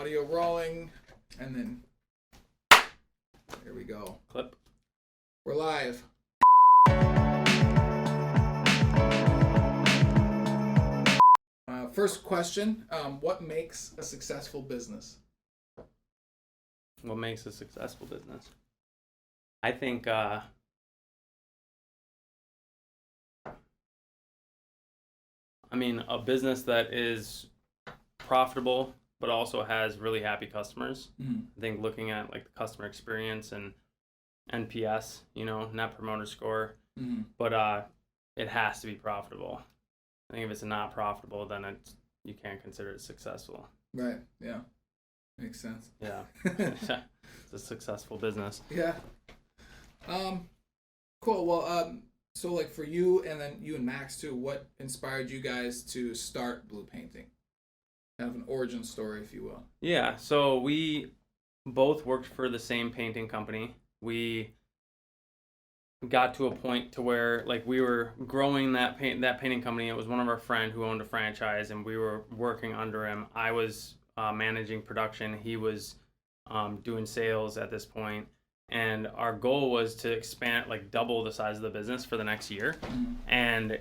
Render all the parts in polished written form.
audio rolling, and then here we go. Clip. We're live. First question, what makes a successful business? What makes a successful business? I think a business that is profitable but also has really happy customers. Mm-hmm. I think looking at like the customer experience and NPS, Net Promoter Score, Mm-hmm. but it has to be profitable. I think if it's not profitable, then you can't consider it successful. Right. Yeah. Makes sense. Yeah. It's a successful business. Yeah. Cool. Well, so like for you and then you and Max too, what inspired you guys to start Blue Painting? Kind of an origin story, if you will. Yeah. So we both worked for the same painting company. We got to a point to where like we were growing that painting company. It was one of our friend who owned a franchise, and we were working under him. I was managing production. He was doing sales at this point, and our goal was to expand, like double the size of the business for the next year. Mm-hmm. And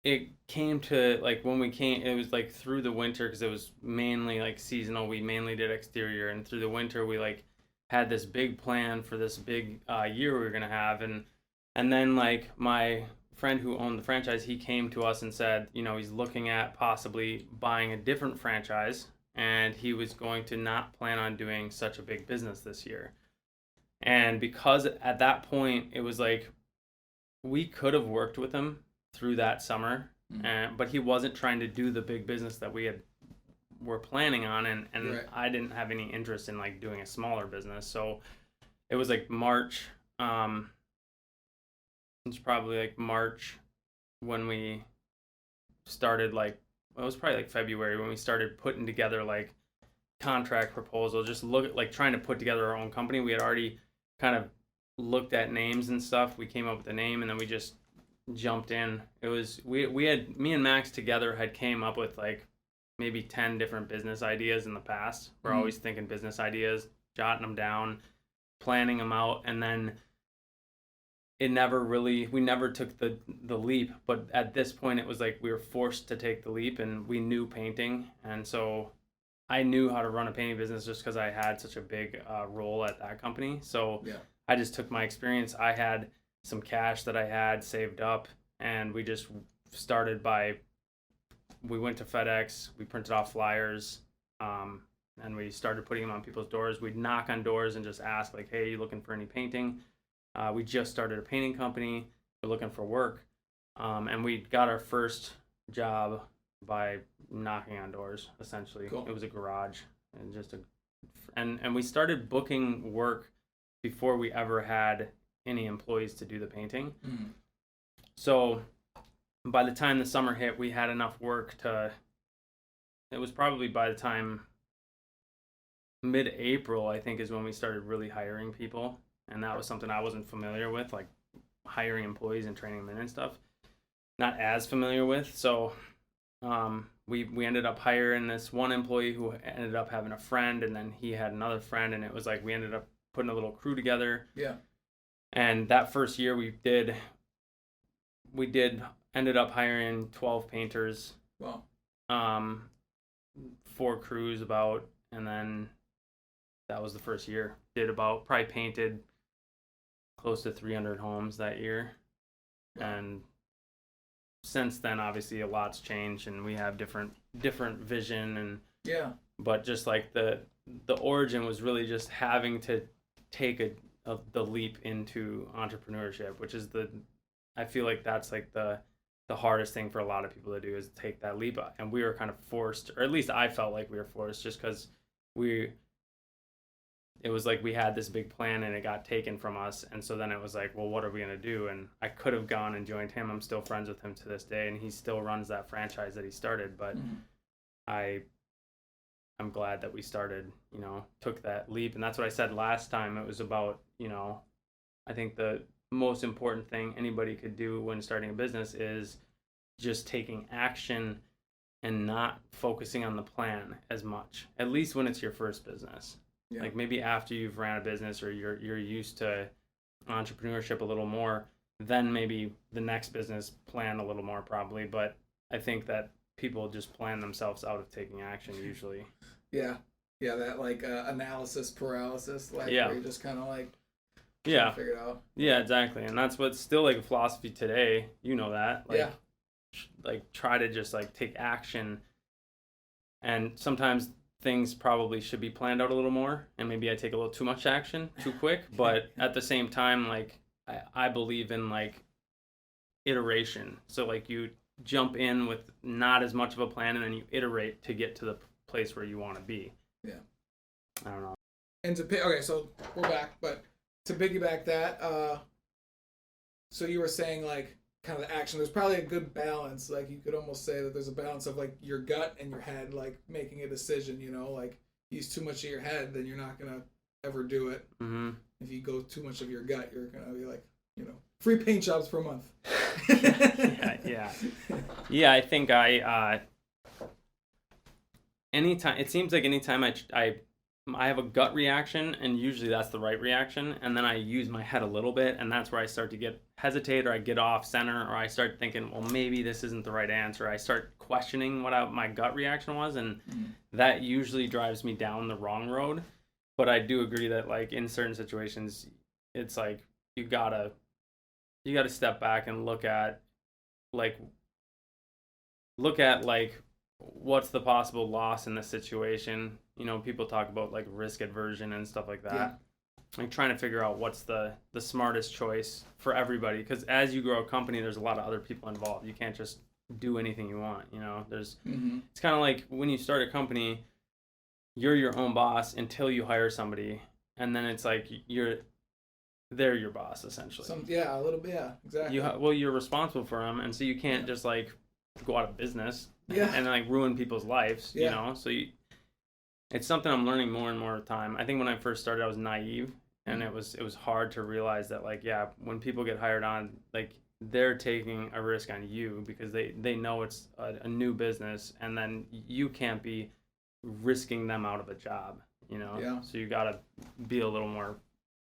it came to like when we came, it was like through the winter, because it was mainly like seasonal. We mainly did exterior, and through the winter we like had this big plan for this big year we were gonna have, and then like my friend who owned the franchise, he came to us and said, he's looking at possibly buying a different franchise, and he was going to not plan on doing such a big business this year. And because at that point it was like we could have worked with him through that summer, but he wasn't trying to do the big business that were planning on, and Right. I didn't have any interest in like doing a smaller business. So it was like March. It's probably like March when we started, like it was probably like February when we started putting together like contract proposal, just look at like trying to put together our own company. We had already kind of looked at names and stuff. We came up with a name, and then we just jumped in. It was we had, me and Max together had came up with like maybe 10 different business ideas in the past. We're always thinking business ideas, jotting them down, planning them out, and then we never took the leap. But at this point it was like we were forced to take the leap, and we knew painting, and so I knew how to run a painting business just because I had such a big role at that company. So yeah. I just took my experience. I had some cash that I had saved up, and we just started we went to FedEx, we printed off flyers, and we started putting them on people's doors. We'd knock on doors and just ask like, hey, you looking for any painting? We just started a painting company. We're looking for work. And we got our first job by knocking on doors, essentially. Cool. It was a garage, and and we started booking work before we ever had any employees to do the painting. Mm-hmm. So by the time the summer hit, we had enough work it was probably by the time mid-April, I think, is when we started really hiring people. And that was something I wasn't familiar with, like hiring employees and training them in and stuff. Not as familiar with. So we ended up hiring this one employee who ended up having a friend, and then he had another friend, and it was like we ended up putting a little crew together. Yeah. And that first year we ended up hiring 12 painters. Wow. 4 crews about, and then that was the first year. Probably painted close to 300 homes that year. Wow. And since then, obviously a lot's changed, and we have different vision, and yeah. But just like the origin was really just having to take the leap into entrepreneurship, which is I feel like that's like the hardest thing for a lot of people to do, is take that leap. And we were kind of forced, or at least I felt like we were forced, just because it was like we had this big plan and it got taken from us. And so then it was like, well, what are we going to do? And I could have gone and joined him. I'm still friends with him to this day, and he still runs that franchise that he started. But I'm glad that we started, took that leap. And that's what I said last time. It was about, I think the most important thing anybody could do when starting a business is just taking action and not focusing on the plan as much, at least when it's your first business. Yeah. Like maybe after you've ran a business or you're used to entrepreneurship a little more, then maybe the next business plan a little more probably. But I think that people just plan themselves out of taking action usually. Yeah. Yeah, that like analysis paralysis, like Yeah. where you're just kind of like Yeah. trying to figure it out. Yeah, exactly. And that's what's still like a philosophy today. You know that. Like, Yeah. Like try to just like take action. And sometimes things probably should be planned out a little more, and maybe I take a little too much action too quick. But at the same time, like I believe in like iteration. So like you jump in with not as much of a plan, and then you iterate to get to the place where you want to be. Yeah. I don't know. And okay, so we're back, but to piggyback that, so you were saying like kind of the action. There's probably a good balance. Like you could almost say that there's a balance of like your gut and your head, like making a decision. You know, like use too much of your head, then you're not gonna ever do it. Mm-hmm. If you go too much of your gut, you're gonna be like, free paint jobs per month. Yeah. I think anytime it seems like anytime I have a gut reaction, and usually that's the right reaction, and then I use my head a little bit, and that's where I start to hesitate, or I get off center, or I start thinking, well, maybe this isn't the right answer. I start questioning what my gut reaction was, and that usually drives me down the wrong road. But I do agree that like in certain situations, it's like you gotta step back and look at what's the possible loss in the situation. People talk about like risk aversion and stuff like that. Yeah. Like trying to figure out what's the smartest choice for everybody, because as you grow a company, there's a lot of other people involved. You can't just do anything you want. There's It's kind of like when you start a company, you're your own boss until you hire somebody, and then it's like they're your boss essentially. A little bit, yeah, exactly. You're responsible for them, and so you can't just like go out of business and like ruin people's lives. So it's something I'm learning more and more of the time. I think when I first started, I was naive, and it was hard to realize that like, yeah, when people get hired on, like they're taking a risk on you because they know it's a new business, and then you can't be risking them out of a job. So you gotta be a little more.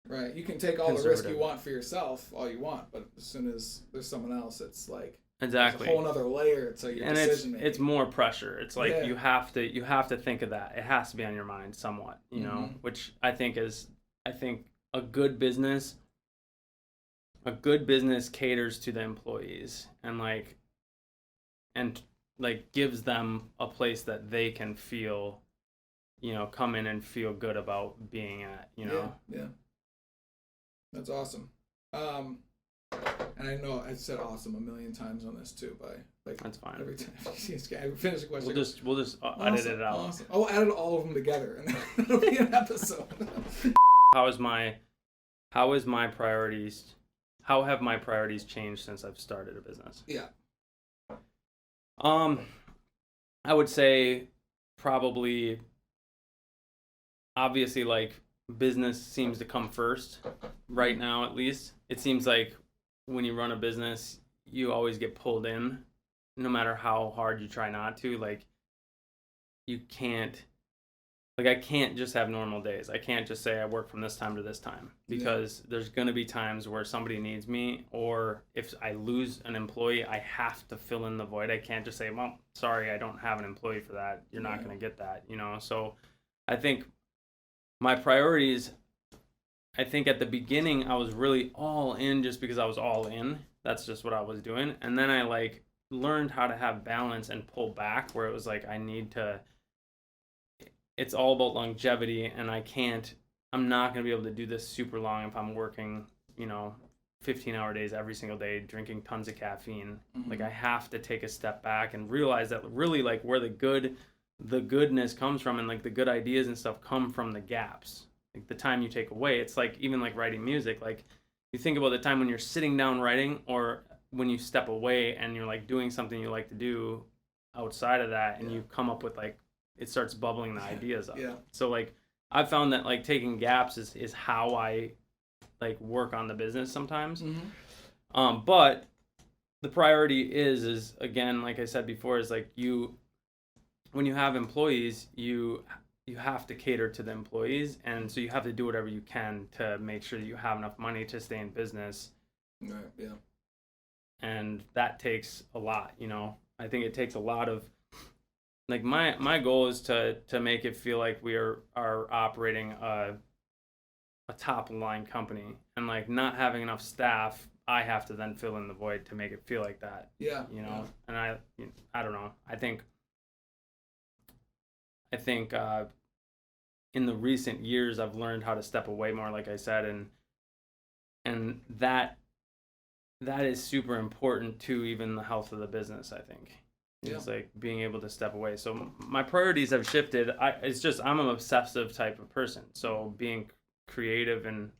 Right. You can take all the risk you want for yourself, all you want, but as soon as there's someone else, it's like exactly a whole other layer to your decision making. It's more pressure. It's like you have to think of that. It has to be on your mind somewhat, which I think a good business caters to the employees and gives them a place that they can feel, come in and feel good about being at, Yeah. That's awesome. And I know I said awesome a million times on this too, but that's fine. Every time I finish a question, we'll just edit it out. Awesome. I'll edit all of them together, and then it'll be an episode. How have my priorities changed since I've started a business? Yeah. I would say probably, obviously, like business seems to come first right now. At least it seems like when you run a business, you always get pulled in, no matter how hard you try not to. Like you can't, like I can't just have normal days. I can't just say I work from this time to this time, because there's going to be times where somebody needs me, or if I lose an employee, I have to fill in the void. I can't just say, well, sorry, I don't have an employee for that. You're not going to get that, So I think my priorities, I think at the beginning I was really all in just because I was all in. That's just what I was doing. And then I learned how to have balance and pull back, where it was like it's all about longevity, and I'm not going to be able to do this super long if I'm working, 15-hour days every single day, drinking tons of caffeine. Mm-hmm. Like I have to take a step back and realize that really like where the goodness comes from, and like the good ideas and stuff come from the gaps. Like the time you take away, it's like even like writing music. Like you think about the time when you're sitting down writing, or when you step away and you're like doing something you like to do outside of that, and you come up with like, it starts bubbling the ideas up. Yeah. So like I've found that like taking gaps is how I like work on the business sometimes. Mm-hmm. But the priority is again, like I said before, is like you when you have employees, you have to cater to the employees, and so you have to do whatever you can to make sure that you have enough money to stay in business. Right. Yeah. And that takes a lot, you know. I think it takes a lot of, like, my goal is to make it feel like we are operating a top line company, and like not having enough staff, I have to then fill in the void to make it feel like that. Yeah. You know. And I don't know. I think in the recent years I've learned how to step away more, like I said, and that is super important to even the health of the business, I think. Yeah. It's like being able to step away. So my priorities have shifted. It's just I'm an obsessive type of person. So being creative and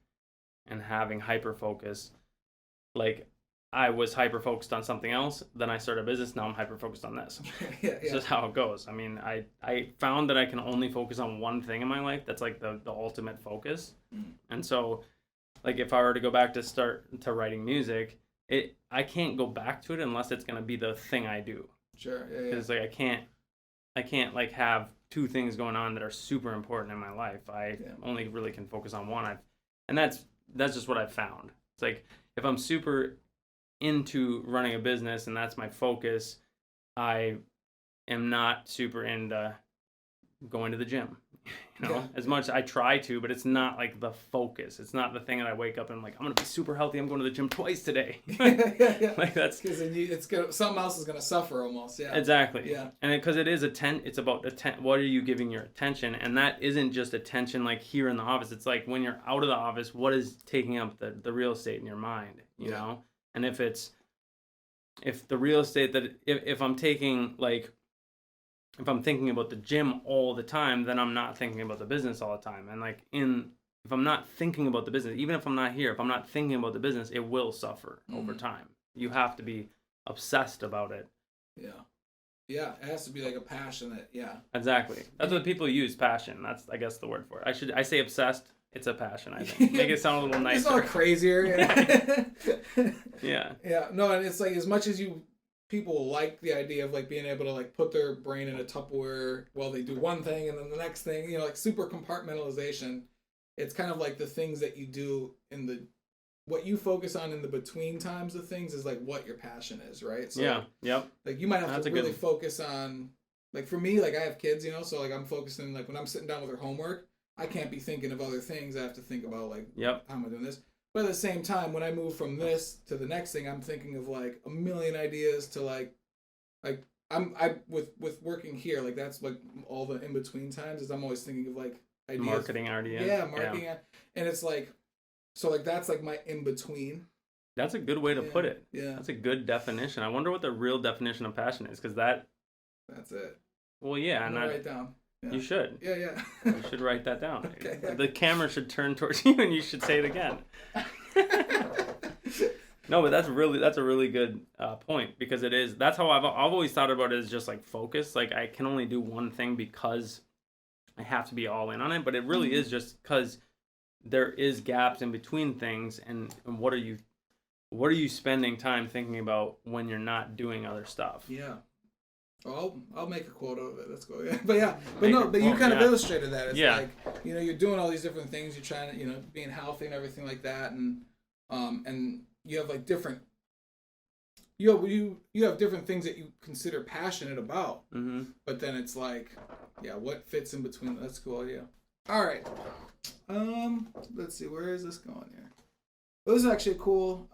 having hyper focus, like I was hyper focused on something else, then I started a business, now I'm hyper focused on this. Yeah. It's just how it goes. I mean, I found that I can only focus on one thing in my life that's like the ultimate focus. And so, like, if I were to go back to writing music, I can't go back to it unless it's going to be the thing I do. Sure. Yeah. Because like I can't like have two things going on that are super important in my life. I only really can focus on one. And that's just what I've found. It's like if I'm super into running a business and that's my focus, I am not super into going to the gym. You know, as much as I try to, but it's not like the focus. It's not the thing that I wake up and I'm like, I'm gonna be super healthy. I'm going to the gym twice today. Like that's because it's gonna, something else is gonna suffer almost. Yeah. Exactly. Yeah. And because it is it's about what are you giving your attention, and that isn't just attention like here in the office. It's like when you're out of the office, what is taking up the real estate in your mind? You know, and if the real estate that if I'm taking like. If I'm thinking about the gym all the time, then I'm not thinking about the business all the time. And like if I'm not thinking about the business, even if I'm not here, if I'm not thinking about the business, it will suffer over time. You have to be obsessed about it. Yeah. Yeah, it has to be like a passionate, Exactly. That's what people use, passion. That's, I guess, the word for it. I say obsessed, it's a passion, I think. Make it sound a little nicer. It's not crazier. Yeah. Yeah, no, and it's like as much as people like the idea of like being able to like put their brain in a Tupperware while they do one thing and then the next thing, you know, like super compartmentalization. It's kind of like the things that you do what you focus on in the between times of things is like what your passion is, right? So yeah, yep. Like you might have to really focus on, like for me, like I have kids, you know, so like I'm focusing, like when I'm sitting down with their homework, I can't be thinking of other things. I have to think about like, how am I doing this? But at the same time, when I move from this to the next thing, I'm thinking of like a million ideas to like I with working here, like that's like all the in between times is I'm always thinking of like ideas. Marketing ideas. Yeah, marketing. Yeah. And it's like, so like that's like my in between. That's a good way to put it. Yeah. That's a good definition. I wonder what the real definition of passion is, because that's it. Well, yeah, I'm gonna write it down. Yeah. You should. Yeah. You should write that down. Okay. The camera should turn towards you, and you should say it again. No, but that's a really good point, because it is. That's how I've always thought about it, as just like focus. Like I can only do one thing because I have to be all in on it. But it really is just because there is gaps in between things, and what are you spending time thinking about when you're not doing other stuff? Yeah. I'll make a quote out of it. Let's go. Yeah. But you kind of illustrated that. It's like, you know, you're doing all these different things. You're trying to, you know, being healthy and everything like that, and you have like different. You have different things that you consider passionate about. Mm-hmm. But then it's like, what fits in between? That's cool. Yeah. All right. Let's see. Where is this going here? Well, this is actually a cool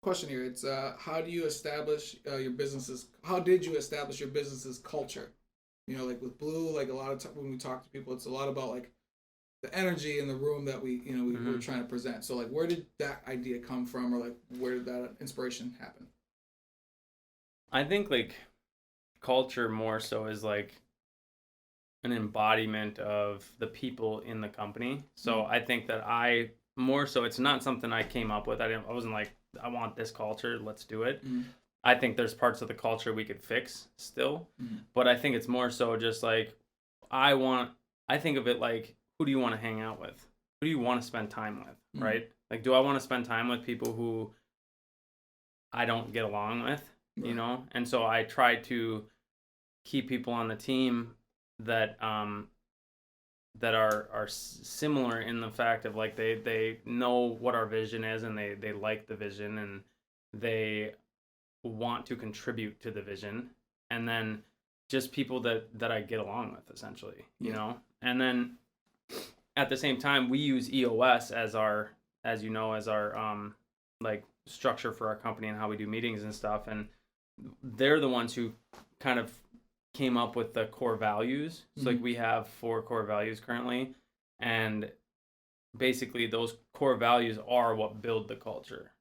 question here. It's how do you establish your business's? How did you establish your business's culture? You know, like with Blue, like a lot of when we talk to people, it's a lot about like the energy in the room that we were trying to present. So like, where did that idea come from, or like where did that inspiration happen? I think like culture more so is like an embodiment of the people in the company. So I think that more so it's not something I came up with. I wasn't like, I want this culture, let's do it. I think there's parts of the culture we could fix still, but I think it's more so just like I think of it like, who do you want to hang out with? Who do you want to spend time with, right? Like, do I want to spend time with people who I don't get along with, you know? And so I try to keep people on the team that that are similar in the fact of like they know what our vision is, and they like the vision, and they want to contribute to the vision, and then just people that I get along with, essentially, you know. And then at the same time, we use EOS as our, as you know, as our like structure for our company and how we do meetings and stuff. And they're the ones who kind of came up with the core values. So like we have 4 core values currently, and basically those core values are what build the culture.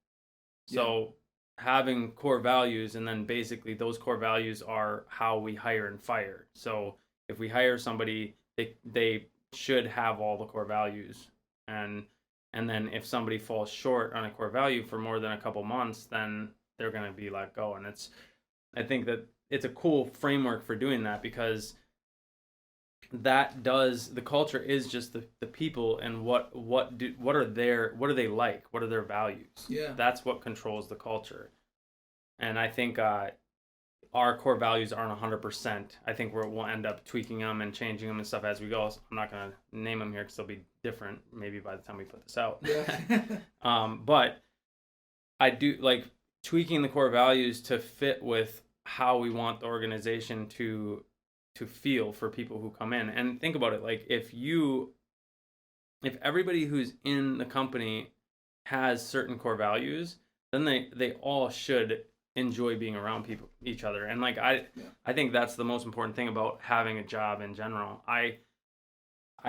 So having core values, and then basically those core values are how we hire and fire. So if we hire somebody, they should have all the core values, and then if somebody falls short on a core value for more than a couple months, then they're going to be let go. And I think that it's a cool framework for doing that, because the culture is just the people, and what are they like, what are their values. That's what controls the culture. And I think our core values aren't 100%. I think we'll end up tweaking them and changing them and stuff as we go. So I'm not going to name them here because they'll be different maybe by the time we put this out. But I do like tweaking the core values to fit with how we want the organization to feel for people who come in. And think about it, like if everybody who's in the company has certain core values, then they all should enjoy being around each other. And like I think that's the most important thing about having a job in general. I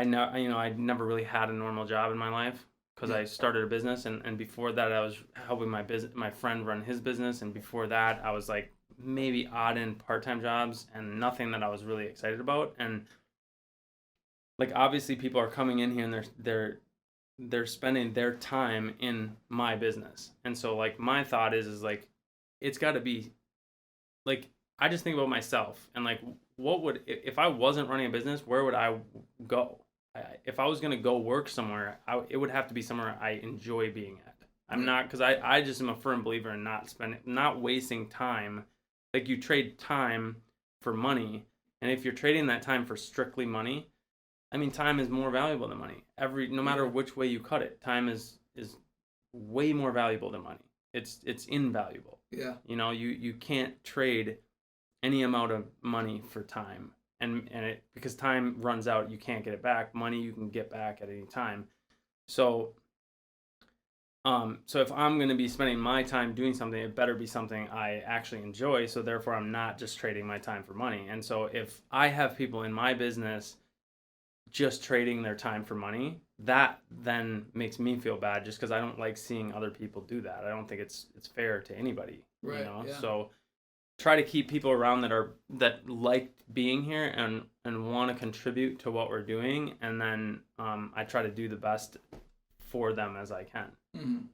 know, you know, I never really had a normal job in my life, because I started a business, and before that I was helping my friend run his business, and before that I was like maybe odd and part-time jobs, and nothing that I was really excited about. And like obviously people are coming in here and they're spending their time in my business. And so like my thought is like, it's got to be like, I just think about myself, and like, what would, if I wasn't running a business, where would I go? If I was going to go work somewhere, it would have to be somewhere I enjoy being at. I'm not, because I just am a firm believer in not wasting time. Like you trade time for money, and if you're trading that time for strictly money, I mean, time is more valuable than money. No matter which way you cut it, time is way more valuable than money. It's invaluable. Yeah. You know, you can't trade any amount of money for time. And it, because time runs out, you can't get it back. Money you can get back at any time. So if I'm going to be spending my time doing something, it better be something I actually enjoy. So therefore, I'm not just trading my time for money. And so if I have people in my business just trading their time for money, that then makes me feel bad, just because I don't like seeing other people do that. I don't think it's fair to anybody. Right. You know? Yeah. So try to keep people around that like being here and want to contribute to what we're doing, and then I try to do the best for them as I can. Mm-hmm.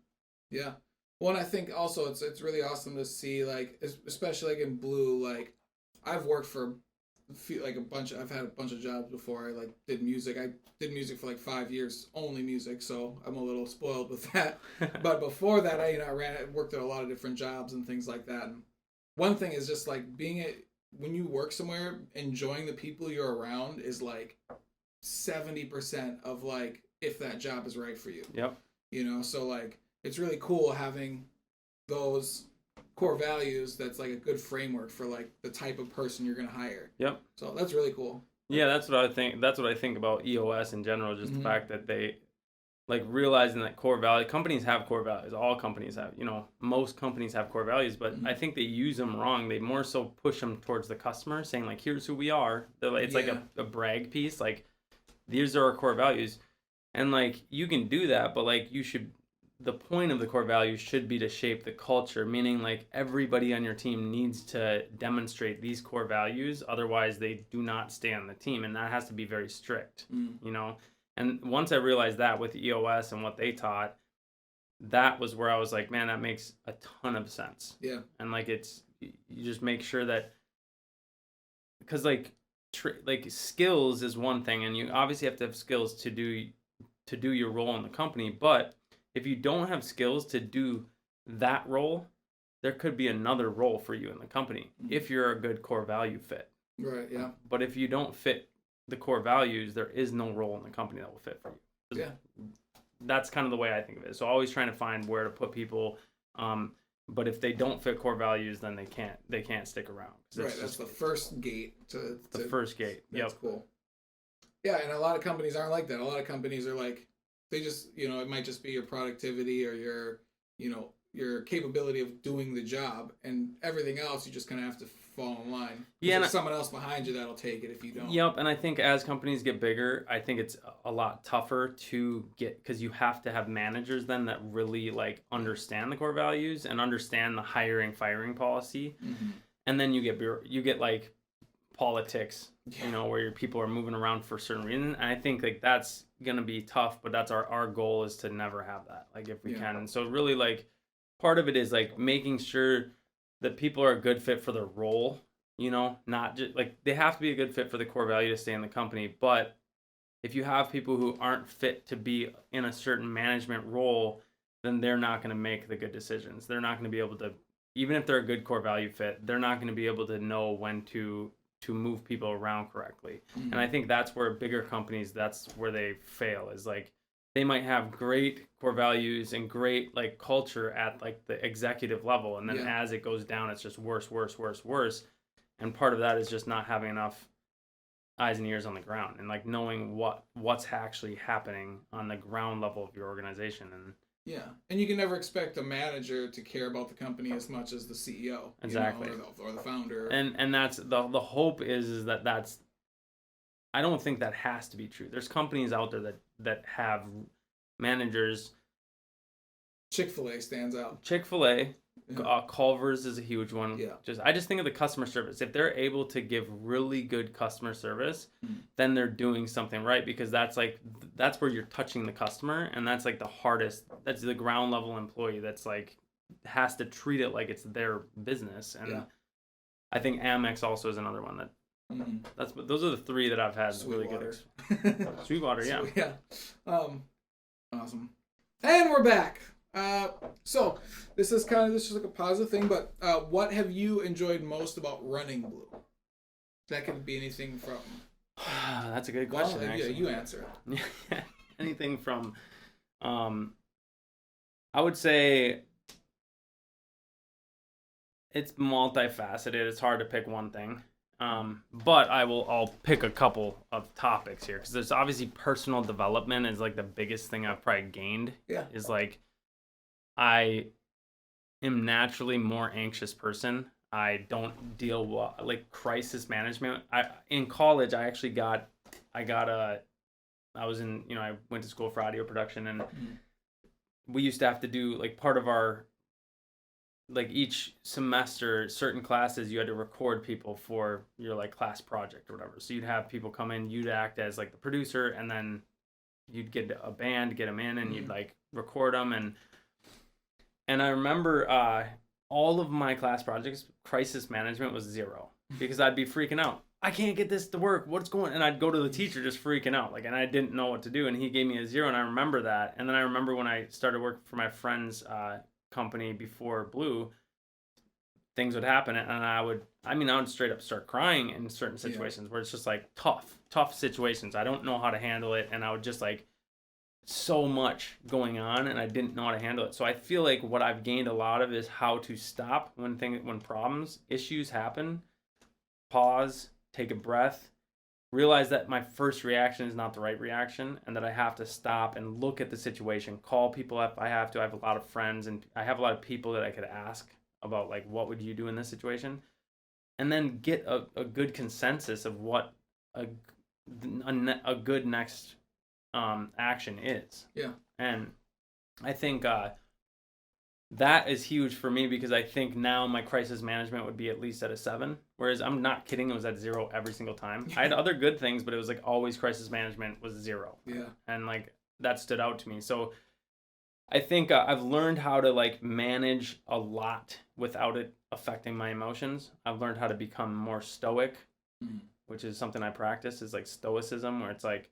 Yeah. Well, and I think also it's really awesome to see, like, especially like in Blue, like I've worked for I've had a bunch of jobs before. I like did music. I did music for like 5 years, only music, so I'm a little spoiled with that. But before that, I worked at a lot of different jobs and things like that. And one thing is just like when you work somewhere, enjoying the people you're around is like 70% of like if that job is right for you. Yep. You know, so like it's really cool having those core values. That's like a good framework for like the type of person you're gonna hire. Yep. So that's really cool. Yeah, that's what I think. That's what I think about EOS in general. Just the fact that they like realizing that core value, companies have core values. All companies have, you know, most companies have core values, but I think they use them wrong. They more so push them towards the customer, saying like, here's who we are. It's like a brag piece. Like, these are our core values. And like, you can do that, but like the point of the core values should be to shape the culture, meaning like everybody on your team needs to demonstrate these core values. Otherwise they do not stay on the team. And that has to be very strict, you know? And once I realized that with EOS and what they taught, that was where I was like, man, that makes a ton of sense. Yeah. And like, you just make sure that, because like skills is one thing, and you obviously have to have skills to do your role in the company. But if you don't have skills to do that role, there could be another role for you in the company if you're a good core value fit. Right. Yeah. But if you don't fit the core values, there is no role in the company that will fit for you. Yeah. That's kind of the way I think of it. So always trying to find where to put people. But if they don't fit core values, then they can't stick around. Right. That's the first gate to the first gate. That's cool. Yeah, and a lot of companies aren't like that. A lot of companies are like, they just, it might just be your productivity or your capability of doing the job, and everything else you just kind of have to fall in line. Yeah, there's someone else behind you that'll take it if you don't. Yep, and I think as companies get bigger, I think it's a lot tougher to get, because you have to have managers then that really like understand the core values and understand the hiring firing policy, and then you get like politics, where your people are moving around for a certain reason. And I think like that's gonna be tough, but that's our goal is to never have that, like if we can. And so really like part of it is like making sure that people are a good fit for their role, not just like they have to be a good fit for the core value to stay in the company. But if you have people who aren't fit to be in a certain management role, then they're not going to make the good decisions. They're not going to be able to, even if they're a good core value fit, they're not going to be able to know when to move people around correctly. And I think that's where bigger companies, that's where they fail, is like they might have great core values and great like culture at like the executive level, and then as it goes down, it's just worse. And part of that is just not having enough eyes and ears on the ground and like knowing what's actually happening on the ground level of your organization. And you can never expect a manager to care about the company as much as the CEO, exactly, or the founder. And that's the hope is that that's. I don't think that has to be true. There's companies out there that have managers. Chick-fil-A stands out. Chick-fil-A, Culver's is a huge one. Yeah. I just think of the customer service. If they're able to give really good customer service, then they're doing something right, because that's where you're touching the customer, and that's like the hardest. That's the ground level employee that's like has to treat it like it's their business. And I think Amex also is another one that. Those are the three that I've had really good. Sweetwater, yeah. Yeah. Awesome. And we're back. So this is like a positive thing, but what have you enjoyed most about running Blue? That could be anything from. That's a good question. Well, yeah, you answer. Anything from. I would say. It's multifaceted. It's hard to pick one thing. But I'll pick a couple of topics here, because there's obviously personal development is like the biggest thing I've probably gained. Yeah. Is like, I am naturally more anxious person. I don't deal well, like crisis management. In college, I went to school for audio production, and we used to have to do like part of our, like each semester, certain classes you had to record people for your like class project or whatever. So you'd have people come in, you'd act as like the producer, and then you'd get a band, get them in, and you'd like record them. And I remember all of my class projects, crisis management was 0, because I'd be freaking out. I can't get this to work. What's going? And I'd go to the teacher just freaking out, like, and I didn't know what to do. And he gave me a 0, and I remember that. And then I remember when I started working for my friend's company before Blue, things would happen, and I would straight up start crying in certain situations where it's just like tough situations. I don't know how to handle it, and I would just like so much going on, and I didn't know how to handle it. So I feel like what I've gained a lot of is how to stop when issues happen, pause, take a breath, realize that my first reaction is not the right reaction, and that I have to stop and look at the situation, call people if I have to. I have a lot of friends, and I have a lot of people that I could ask about, like, what would you do in this situation? And then get a good consensus of what a good next action is. Yeah. And I think that is huge for me, because I think now my crisis management would be at least at a 7, whereas I'm not kidding, it was at 0 every single time. I had other good things, but it was like always crisis management was 0. Yeah. And like that stood out to me. So I think I've learned how to like manage a lot without it affecting my emotions. I've learned how to become more stoic, which is something I practice, is like stoicism, where it's like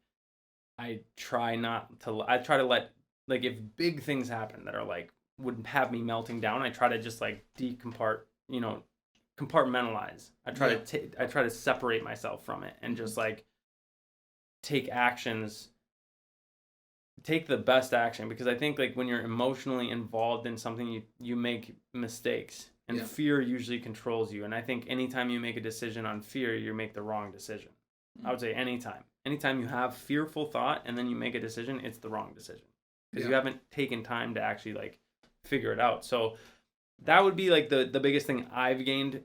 I try to let, like, if big things happen that are like would have me melting down, I try to just like compartmentalize. I try to separate myself from it and just like take the best action, because I think like when you're emotionally involved in something, you make mistakes, and fear usually controls you. And I think anytime you make a decision on fear, you make the wrong decision. I would say anytime you have fearful thought and then you make a decision, it's the wrong decision, because you haven't taken time to actually like figure it out. So that would be like the biggest thing I've gained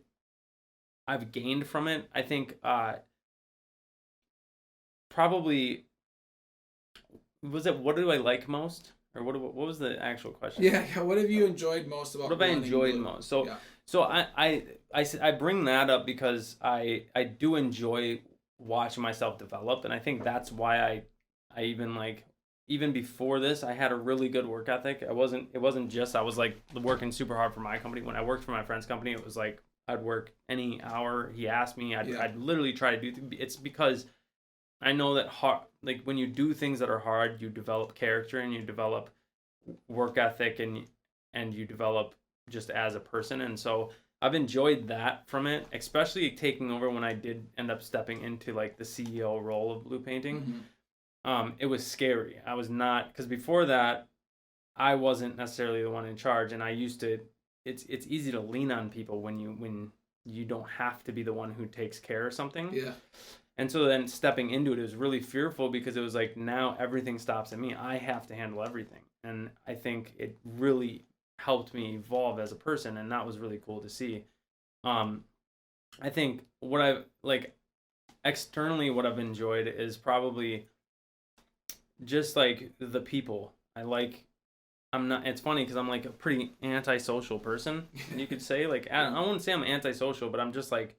from it. I think probably was it, what do I like most, or what was the actual question? Yeah, what have you enjoyed most about? What have I enjoyed most? So I bring that up because I do enjoy watching myself develop, and I think that's why I even before this, I had a really good work ethic. It wasn't just I was like working super hard for my company. When I worked for my friend's company, it was like I'd work any hour he asked me. I'd literally try to do. It's because I know that like when you do things that are hard, you develop character and you develop work ethic, and you develop just as a person. And so I've enjoyed that from it, especially taking over when I did end up stepping into like the CEO role of Blue Painting. It was scary. I was not, because before that, I wasn't necessarily the one in charge, and I used to. It's easy to lean on people when you don't have to be the one who takes care of something. Yeah. And so then stepping into it was really fearful, because it was like, now everything stops at me. I have to handle everything. And I think it really helped me evolve as a person, and that was really cool to see. I think what I've like externally, what I've enjoyed is probably just like the people. It's funny because I'm like a pretty antisocial person, you could say. Like, I wouldn't say I'm antisocial, but I'm just like,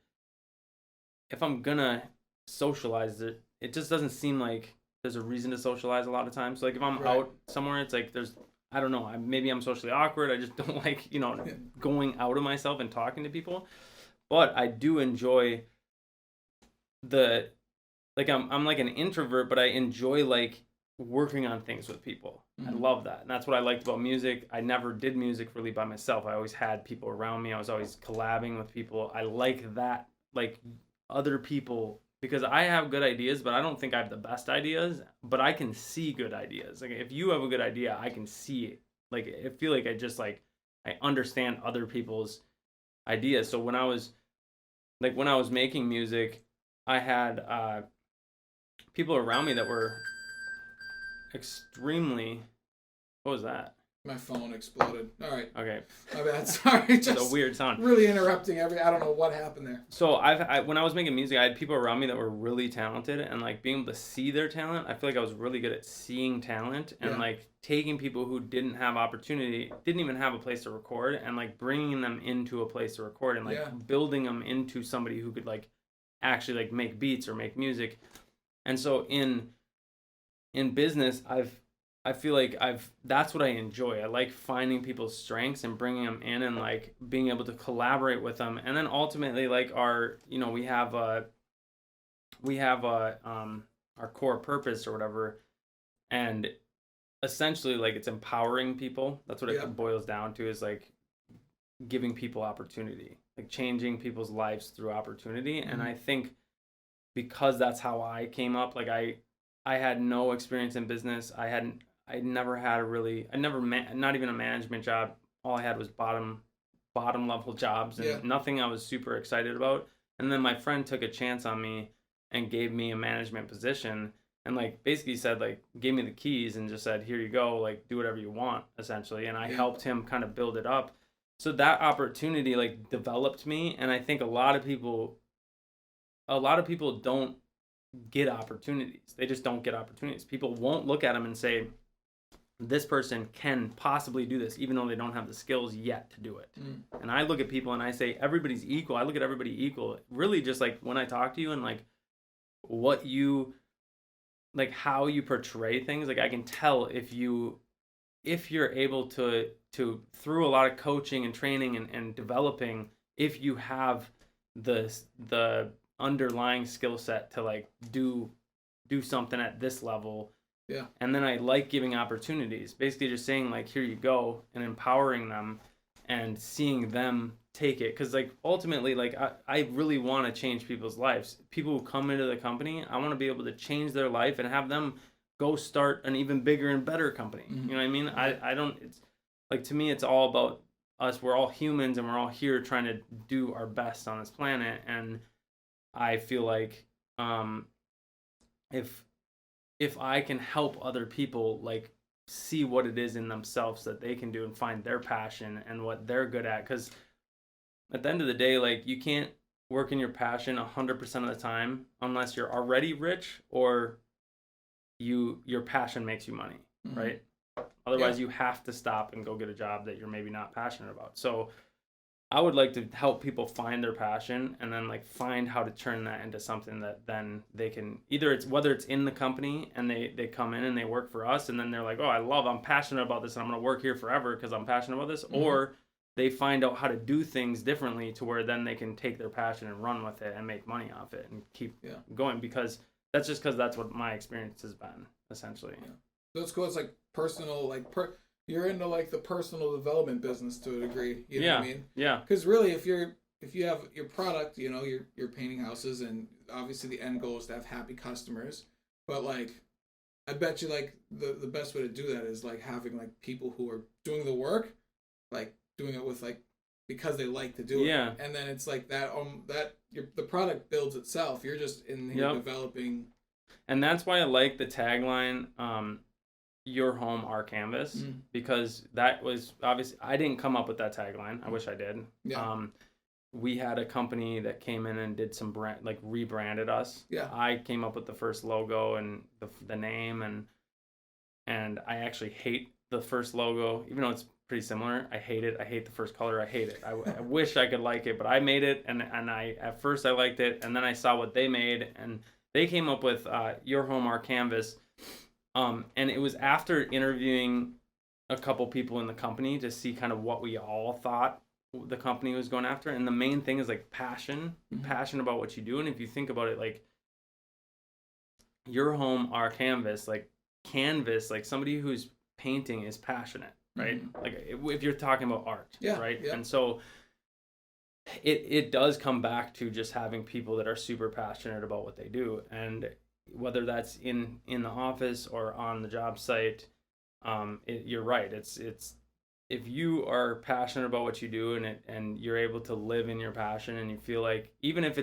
if I'm gonna socialize, it just doesn't seem like there's a reason to socialize a lot of times. So like if I'm out somewhere, it's like I don't know, maybe I'm socially awkward. I just don't like, going out of myself and talking to people. But I do enjoy I'm like an introvert, but I enjoy like working on things with people. I love that. And that's what I liked about music. I never did music really by myself. I always had people around me. I was always collabing with people. I like that, like other people, because I have good ideas, but I don't think I have the best ideas, but I can see good ideas. Like if you have a good idea, I can see it. Like I feel like I understand other people's ideas. So when I was making music, I had people around me that were extremely. What was that? My phone exploded. All right. Okay. My bad. Sorry. It's a weird sound. Really interrupting I don't know what happened there. So when I was making music, I had people around me that were really talented, and like being able to see their talent. I feel like I was really good at seeing talent and like taking people who didn't have opportunity, didn't even have a place to record, and like bringing them into a place to record, and like building them into somebody who could like actually like make beats or make music. And so in business, I feel like that's what I enjoy. I like finding people's strengths and bringing them in, and like being able to collaborate with them. And then ultimately, like we have our core purpose or whatever, and essentially like it's empowering people. That's what it boils down to, is like giving people opportunity, like changing people's lives through opportunity. And I think because that's how I came up, like I had no experience in business. I never had not even a management job. All I had was bottom level jobs, and nothing I was super excited about. And then my friend took a chance on me and gave me a management position, and like basically said, like, gave me the keys and just said, here you go, like do whatever you want, essentially. And I helped him kind of build it up. So that opportunity like developed me. And I think a lot of people don't get opportunities. They just don't get opportunities. People won't look at them and say, this person can possibly do this, even though they don't have the skills yet to do it. And I look at people and I say, everybody's equal. I look at everybody equal. Really, just like when I talk to you and like what you, like how you portray things, like I can tell if you're able to through a lot of coaching and training and developing, if you have the underlying skill set to like do something at this level. Yeah. And then I like giving opportunities, basically just saying like, here you go, and empowering them and seeing them take it, because like ultimately, like I really want to change people's lives. People who come into the company, I want to be able to change their life and have them go start an even bigger and better company. You know what I mean? I don't, it's like, to me, it's all about us. We're all humans and we're all here trying to do our best on this planet. And I feel like if I can help other people like see what it is in themselves that they can do and find their passion and what they're good at, because at the end of the day, like, you can't work in your passion 100% of the time unless you're already rich or your passion makes you money, right? Otherwise, you have to stop and go get a job that you're maybe not passionate about. So I would like to help people find their passion and then like find how to turn that into something that then they can either, it's whether it's in the company and they come in and they work for us and then they're like, oh, I'm passionate about this and I'm going to work here forever because I'm passionate about this. Or they find out how to do things differently to where then they can take their passion and run with it and make money off it and keep going, because that's what my experience has been, essentially. So it's cool. It's like personal, like you're into like the personal development business to a degree. You know what I mean? Yeah. Because really, if you have your product, you know, you're painting houses, and obviously the end goal is to have happy customers. But like, I bet you like the best way to do that is like having like people who are doing the work, like doing it with like because they like to do it. Yeah. And then it's like that the product builds itself. You're just in here developing. And that's why I like the tagline, your home, our canvas, because that was obviously, I didn't come up with that tagline. I wish I did. Yeah. We had a company that came in and did some brand, like rebranded us. Yeah. I came up with the first logo and the name, and I actually hate the first logo, even though it's pretty similar. I hate it. I hate the first color. I hate it. I wish I could like it, but I made it, and I at first I liked it, and then I saw what they made, and they came up with your home, our canvas. And it was after interviewing a couple people in the company to see kind of what we all thought the company was going after. And the main thing is like passion about what you do. And if you think about it, like your home, our canvas, like somebody who's painting is passionate, right? Like if you're talking about art, right? Yeah. And so it does come back to just having people that are super passionate about what they do. And whether that's in the office or on the job site, you're right. It's if you are passionate about what you do and you're able to live in your passion, and you feel like even if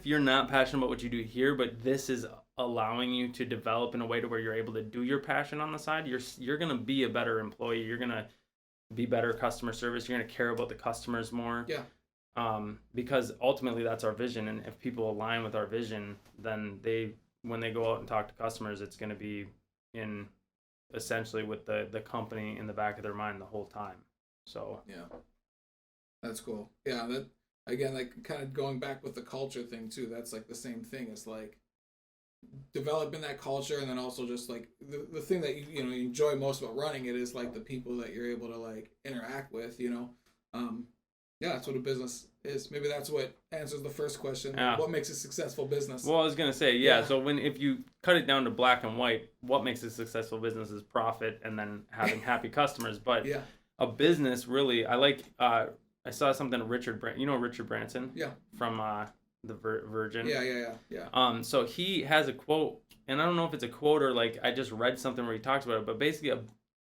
you're not passionate about what you do here, but this is allowing you to develop in a way to where you're able to do your passion on the side, you're going to be a better employee. You're going to be better customer service. You're going to care about the customers more. Yeah. Because ultimately that's our vision, and if people align with our vision, then when they go out and talk to customers, it's going to be in essentially with the company in the back of their mind the whole time. So yeah, that's cool. Yeah, that again, like kind of going back with the culture thing too. That's like the same thing. It's like developing that culture, and then also just like the thing that you enjoy most about running it is like the people that you're able to like interact with. Yeah, that's what a business is. Maybe that's what answers the first question. Yeah. What makes a successful business? Well, I was going to say, so if you cut it down to black and white, what makes a successful business is profit and then having happy customers. But a business really, I saw something Richard Branson? Yeah. From the Virgin. Yeah. So he has a quote, and I don't know if it's a quote or like I just read something where he talks about it, but basically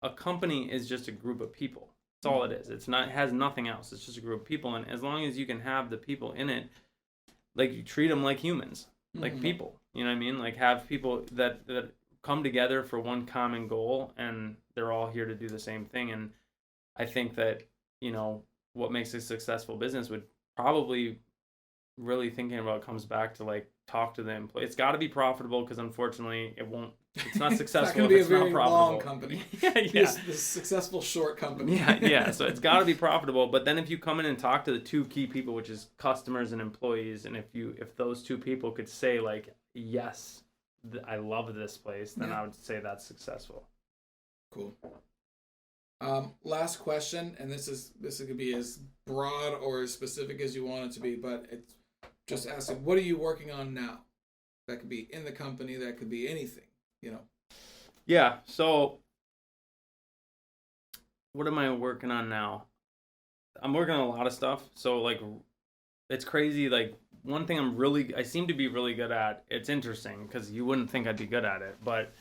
a company is just a group of people. That's all it is. It has nothing else. It's just a group of people, and as long as you can have the people in it, like you treat them like humans, like people. You know what I mean? Like have people that come together for one common goal, and they're all here to do the same thing. And I think that what makes a successful business would probably really thinking about comes back to like talk to the employee. It's got to be profitable, because unfortunately it's not successful if it's not profitable. Long company. The successful short company. So it's got to be profitable. But then if you come in and talk to the two key people, which is customers and employees, and if those two people could say like, yes, I love this place, then I would say that's successful. Cool. Last question, and this could be as broad or as specific as you want it to be, but it's just asking, what are you working on now? That could be in the company, that could be anything, Yeah, so what am I working on now? I'm working on a lot of stuff. So like, it's crazy. Like one thing I seem to be really good at. It's interesting because you wouldn't think I'd be good at it, but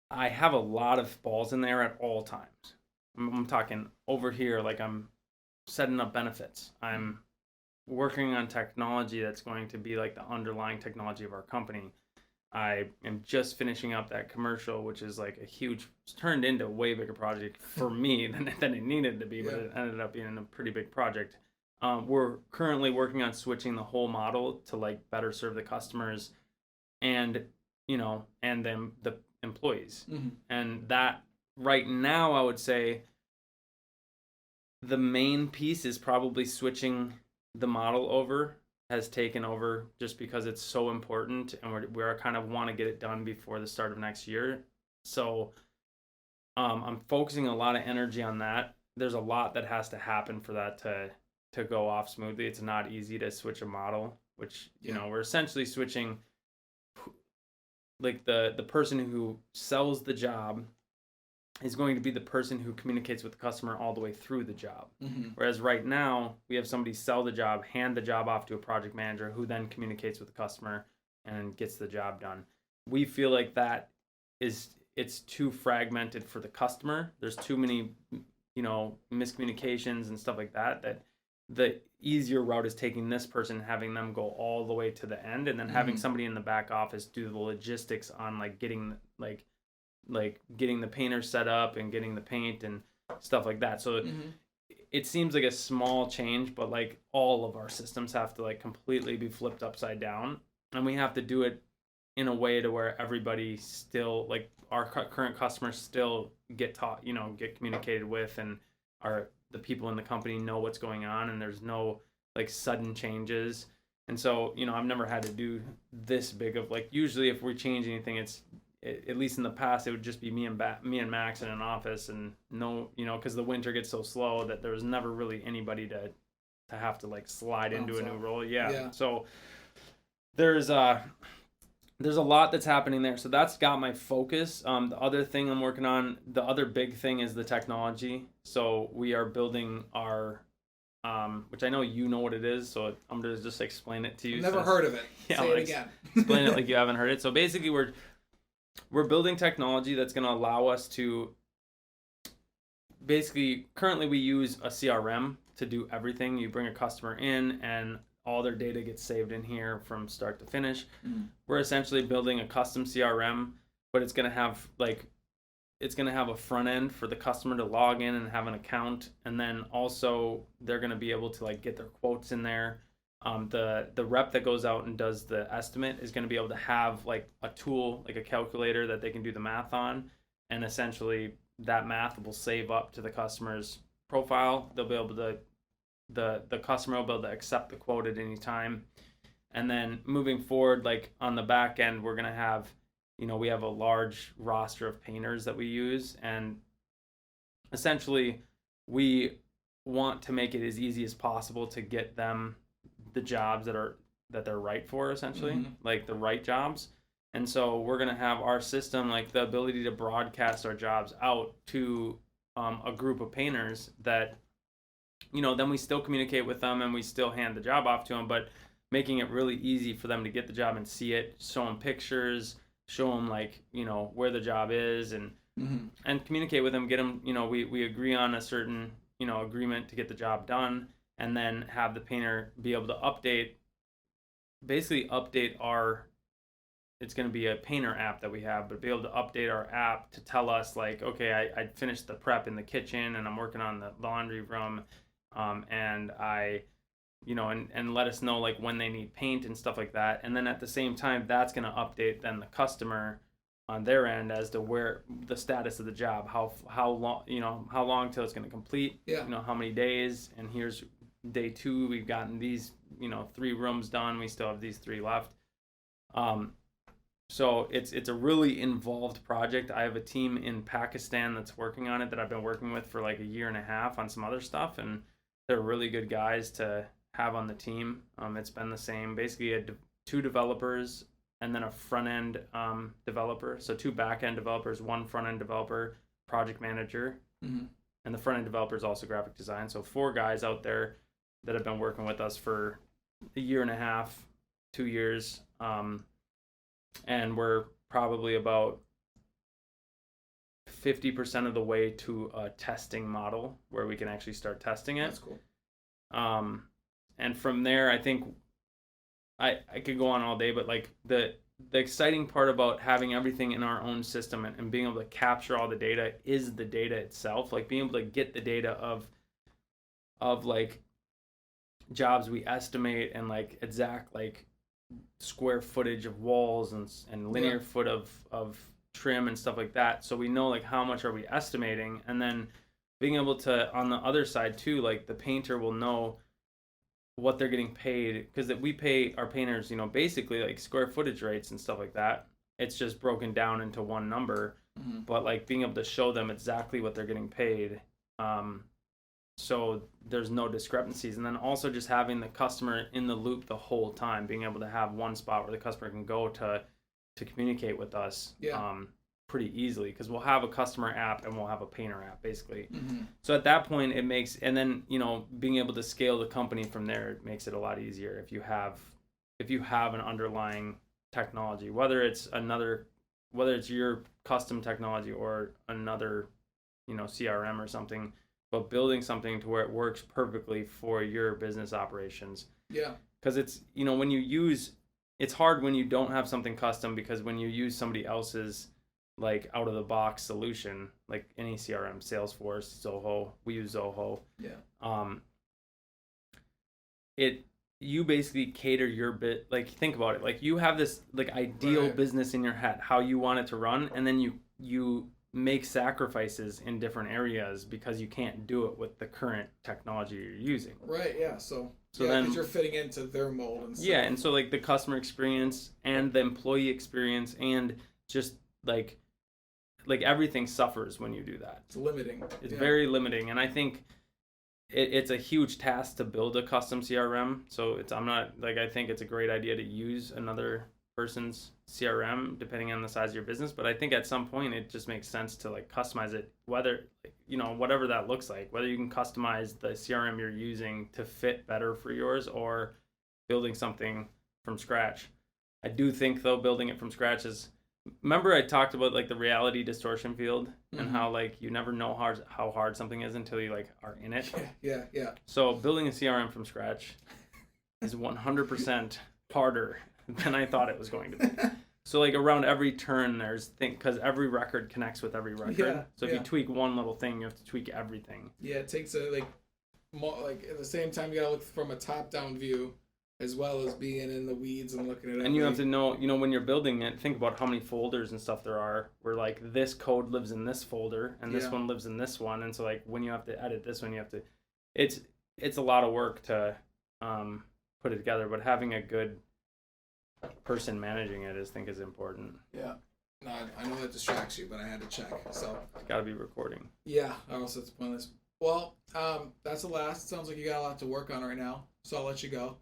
I have a lot of balls in there at all times. I'm talking over here, like I'm setting up benefits. I'm working on technology that's going to be like the underlying technology of our company. I am just finishing up that commercial, which is like a huge, it's turned into a way bigger project for me than it needed to be, but it ended up being a pretty big project. We're currently working on switching the whole model to like better serve the customers and, and then the employees. And that right now, I would say the main piece is probably switching the model over has taken over just because it's so important and we're kind of want to get it done before the start of next year. So I'm focusing a lot of energy on that. There's a lot that has to happen for that to go off smoothly. It's not easy to switch a model, which we're essentially switching like the person who sells the job is going to be the person who communicates with the customer all the way through the job. Whereas right now, we have somebody sell the job, hand the job off to a project manager who then communicates with the customer and gets the job done. We feel like it's too fragmented for the customer. There's too many, miscommunications and stuff like that, that the easier route is taking this person, having them go all the way to the end, and then having somebody in the back office do the logistics on like getting getting the painter set up and getting the paint and stuff like that. So it seems like a small change, but like all of our systems have to like completely be flipped upside down, and we have to do it in a way to where everybody still, like our current customers still get taught, get communicated with, and the people in the company know what's going on, and there's no like sudden changes. And so, I've never had to do this big of like, usually if we change anything, at least in the past, it would just be me and Max in an office, and no, because the winter gets so slow that there was never really anybody to have to like slide into a new role. Yeah. So there's a lot that's happening there. So that's got my focus. The other thing I'm working on, the other big thing is the technology. So we are building our, which I know you know what it is, so I'm going to just explain it to you. Never heard of it. Say it again. Explain it like you haven't heard it. So basically we're building technology that's going to allow us to currently we use a CRM to do everything. You bring a customer in and all their data gets saved in here from start to finish. We're essentially building a custom CRM, but it's going to have a front end for the customer to log in and have an account. And then also they're going to be able to like get their quotes in there. The rep that goes out and does the estimate is going to be able to have like a tool, like a calculator that they can do the math on, and essentially that math will save up to the customer's profile. They'll be able to, the customer will be able to accept the quote at any time. And then moving forward, like on the back end, we're going to have, we have a large roster of painters that we use, and essentially we want to make it as easy as possible to get them the jobs that they're right for, essentially, like the right jobs. And so we're going to have our system, like the ability to broadcast our jobs out to a group of painters that, then we still communicate with them and we still hand the job off to them, but making it really easy for them to get the job and see it, show them pictures, show them like, where the job is, and communicate with them, get them, we agree on a certain, agreement to get the job done, and then have the painter be able to update our, it's going to be a painter app that we have, but be able to update our app to tell us like, okay, I finished the prep in the kitchen and I'm working on the laundry room, and I, and let us know like when they need paint and stuff like that. And then at the same time, that's going to update then the customer on their end as to where the status of the job, how long till it's going to complete, how many days, and here's day 2, we've gotten these 3 rooms done, we still have these 3 left. So it's a really involved project. I have a team in Pakistan that's working on it that I've been working with for like a year and a half on some other stuff, and they're really good guys to have on the team. It's been the same, basically 2 developers and then a front end developer. So 2 back end developers, 1 front end developer, project manager. and the front end developer is also graphic design. So 4 guys out there that have been working with us for a year and a half, 2 years, and we're probably about 50% of the way to a testing model where we can actually start testing it. That's cool. And from there, I think I could go on all day, but like the exciting part about having everything in our own system and being able to capture all the data is the data itself. Like being able to get the data of like jobs we estimate and like exact like square footage of walls and linear foot of trim and stuff like that, so we know like how much are we estimating, and then being able to on the other side too, like the painter will know what they're getting paid, because that we pay our painters, you know, basically like square footage rates and stuff like that. It's just broken down into one number, but like being able to show them exactly what they're getting paid, so there's no discrepancies. And then also just having the customer in the loop the whole time, being able to have one spot where the customer can go to communicate with us pretty easily, because we'll have a customer app and we'll have a painter app basically. So at that point it makes, and then, you know, being able to scale the company from there, it makes it a lot easier if you have an underlying technology, whether it's your custom technology or another, you know, CRM or something, but building something to where it works perfectly for your business operations. Because it's, you know, it's hard when you don't have something custom, because when you use somebody else's like out of the box solution, like any CRM, Salesforce, Zoho, we use Zoho. You basically cater your bit, like think about it, like you have this like ideal business in your head, how you want it to run, and then you make sacrifices in different areas because you can't do it with the current technology you're using. So then, because you're fitting into their mold and stuff. And so like the customer experience and the employee experience and just like everything suffers when you do that. It's limiting. It's very limiting, and I think it's a huge task to build a custom CRM. So I think it's a great idea to use another person's CRM depending on the size of your business, but I think at some point it just makes sense to like customize it, whether, you know, whatever that looks like, whether you can customize the CRM you're using to fit better for yours or building something from scratch. I do think though building it from scratch is, remember I talked about like the reality distortion field and how like you never know how hard something is until you like are in it. So building a CRM from scratch is 100% harder than I thought it was going to be. So like around every turn because every record connects with every record. So if you tweak one little thing, you have to tweak everything. It takes like at the same time you gotta look from a top down view as well as being in the weeds and looking at it. And you have to know, you know, when you're building it, think about how many folders and stuff there are where like this code lives in this folder and this one lives in this one, and so like when you have to edit this one, you have to, it's a lot of work to put it together, but having a good person managing it I think is important. No, I know that distracts you, but I had to check, so it's got to be recording. Or else it's pointless. Well, that's the last. Sounds like you got a lot to work on right now, so I'll let you go.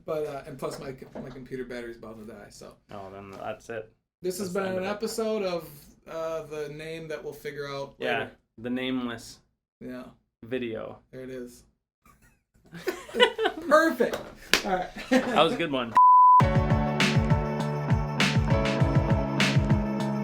But and plus my computer battery's about to die, so then that's it. This has been an episode of the name that we'll figure out later. The nameless video. There it is. Perfect. All right. That was a good one.